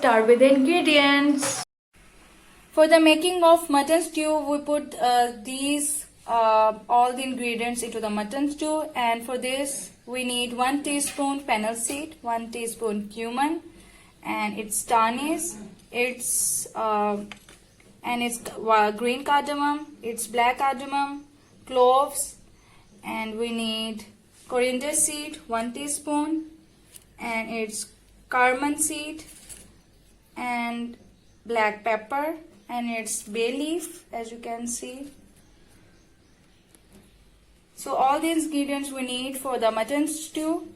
start with the ingredients. For the making of mutton stew, we put all the ingredients into the mutton stew, and for this we need 1 teaspoon fennel seed, 1 teaspoon cumin, and its tanies, its green cardamom, its black cardamom, cloves, and we need coriander seed 1 teaspoon, and its cardamom seed, and black pepper, and its bay leaf, as you can see. So all the ingredients we need for the mutton stew.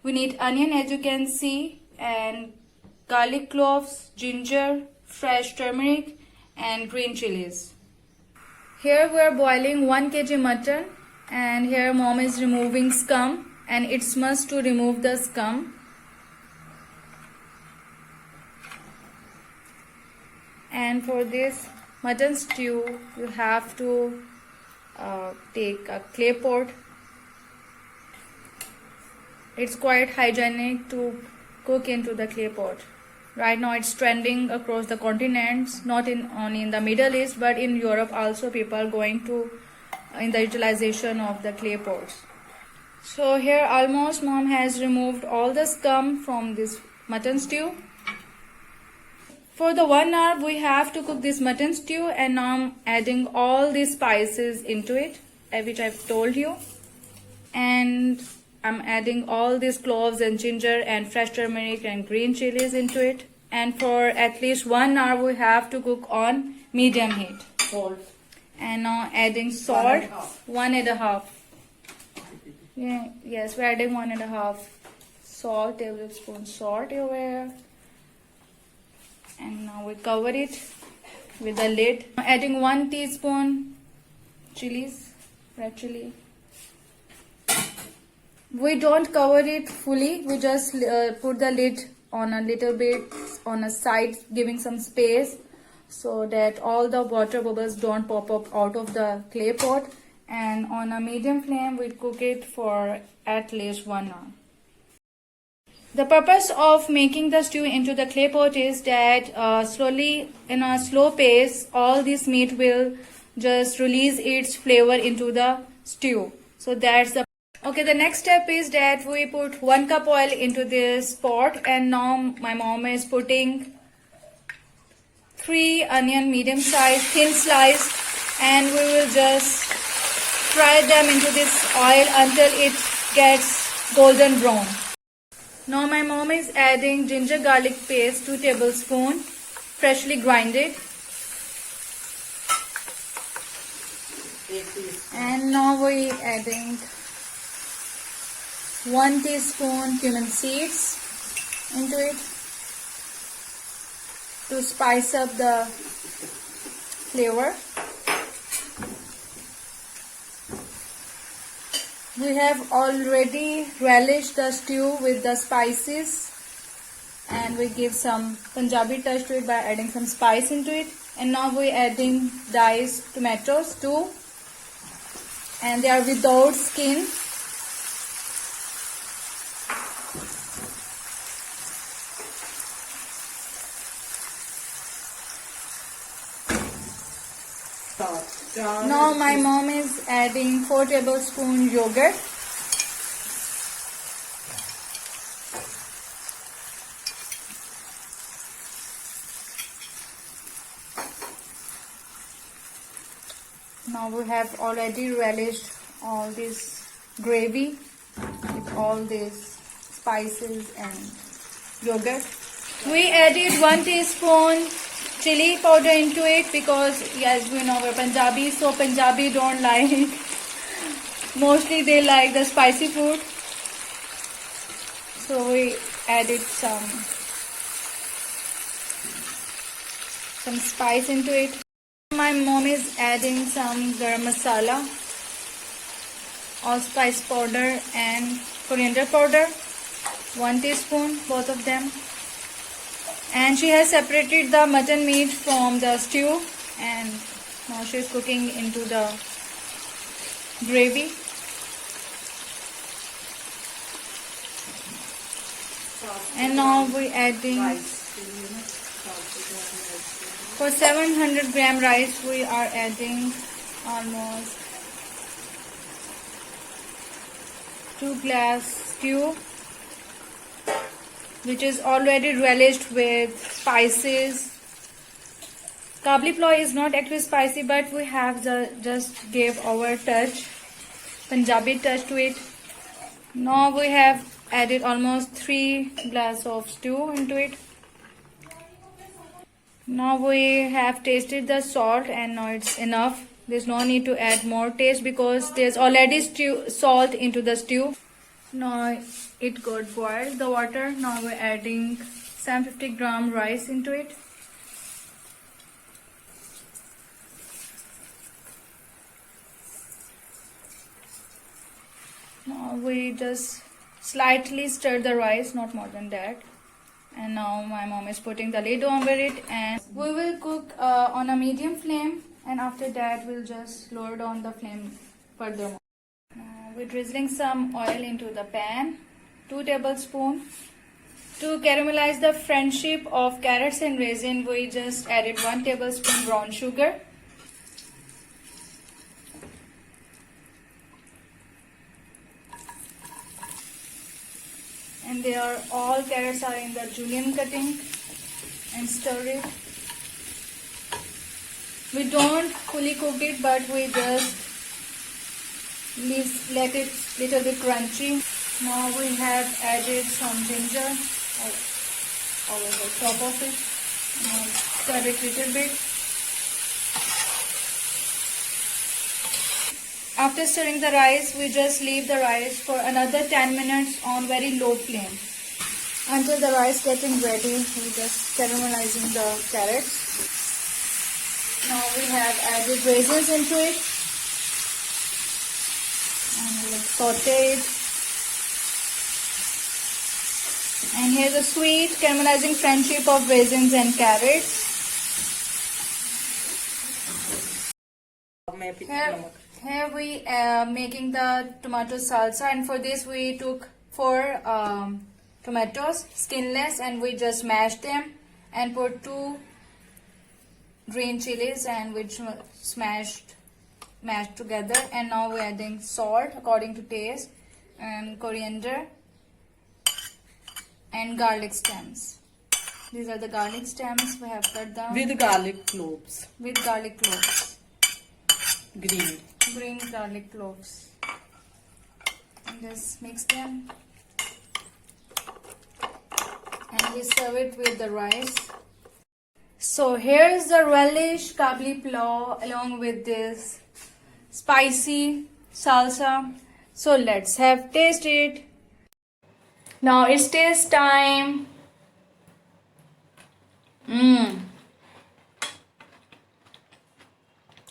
We need onion, as you can see, and garlic cloves, ginger, fresh turmeric, and green chilies. Here we are boiling 1 kg mutton, and here mom is removing scum, and it's must to remove the scum. And for this mutton stew, you have to take a clay pot. It's quite hygienic to cook into the clay pot. Right now it's trending across the continents, not only in the Middle East, but in Europe also people are going to in the utilization of the clay pots. So here almost mom has removed all the scum from this mutton stew. For the 1 hour we have to cook this mutton stew, and now I'm adding all these spices into it, which I've told you. And I'm adding all these cloves and ginger and fresh turmeric and green chilies into it. And for at least 1 hour we have to cook on medium heat. Salt. And now adding salt, 1.5. Yes, we're adding 1.5 tablespoon salt over here. And now we cover it with the lid. Adding 1 teaspoon chilies, red chili. We don't cover it fully. We just put the lid on a little bit on a side, giving some space so that all the water bubbles don't pop up out of the clay pot. And on a medium flame, we cook it for at least 1 hour. The purpose of making the stew into the clay pot is that slowly, in a slow pace, all this meat will just release its flavor into the stew. So that's the okay. The next step is that we put 1 cup oil into this pot, and now my mom is putting 3 onion, medium size, thin sliced, and we will just fry them into this oil until it gets golden brown. Now my mom is adding ginger garlic paste, 2 tablespoons, freshly grinded. And now we adding 1 teaspoon cumin seeds into it to spice up the flavor. We have already relished the stew with the spices, and we give some Punjabi touch to it by adding some spice into it. And now we are adding diced tomatoes too, and they are without skin. Now my mom is adding 4 tablespoons yogurt. Now we have already relished all this gravy with all these spices and yogurt. We added 1 teaspoon chili powder into it because, as we know, we're Punjabi, so Punjabi don't like, mostly they like the spicy food. So we added some spice into it. My mom is adding some garam masala, allspice powder and coriander powder, 1 teaspoon, both of them. And she has separated the mutton meat from the stew, and now she is cooking into the gravy. And now we're adding, for 700 gram rice, we are adding almost 2 glass stew, which is already relished with spices. Kabuli pulao is not actually spicy, but we have just gave our touch, Punjabi touch to it. Now we have added almost 3 glass of stew into it. Now we have tasted the salt and now it's enough. There's no need to add more taste because there's already salt into the stew. Now it got boiled, the water. Now we're adding 750 gram rice into it. Now we just slightly stir the rice, not more than that. And now my mom is putting the lid over it, and we will cook on a medium flame, and after that we'll just lower down the flame further. We're drizzling some oil into the pan, 2 tablespoons. To caramelize the friendship of carrots and raisin, we just added 1 tablespoon brown sugar. And they are all carrots are in the julienne cutting, and stir it. We don't fully cook it, but we just let it little bit crunchy. Now we have added some ginger over the top of it. Now stir it little bit. After stirring the rice, we just leave the rice for another 10 minutes on very low flame. Until the rice getting ready, we just caramelizing the carrots. Now we have added raisins into it. And we'll saute it. And here's a sweet caramelizing friendship of raisins and carrots. Here we are making the tomato salsa, and for this we took 4 tomatoes, skinless, and we just mashed them and put 2 green chilies and which mashed together. And now we're adding salt according to taste, and coriander and garlic stems. These are the garlic stems we have cut down. With garlic cloves. With garlic cloves. Green garlic cloves. And just mix them. And we serve it with the rice. So here is the relish Kabuli pulao along with this spicy salsa. So let's have taste it. Now it's taste time.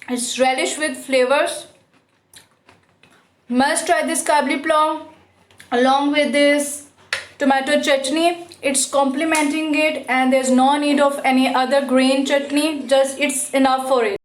It's relish with flavors. Must try this Kabuli pulao along with this tomato chutney. It's complementing it, and there's no need of any other green chutney. Just it's enough for it.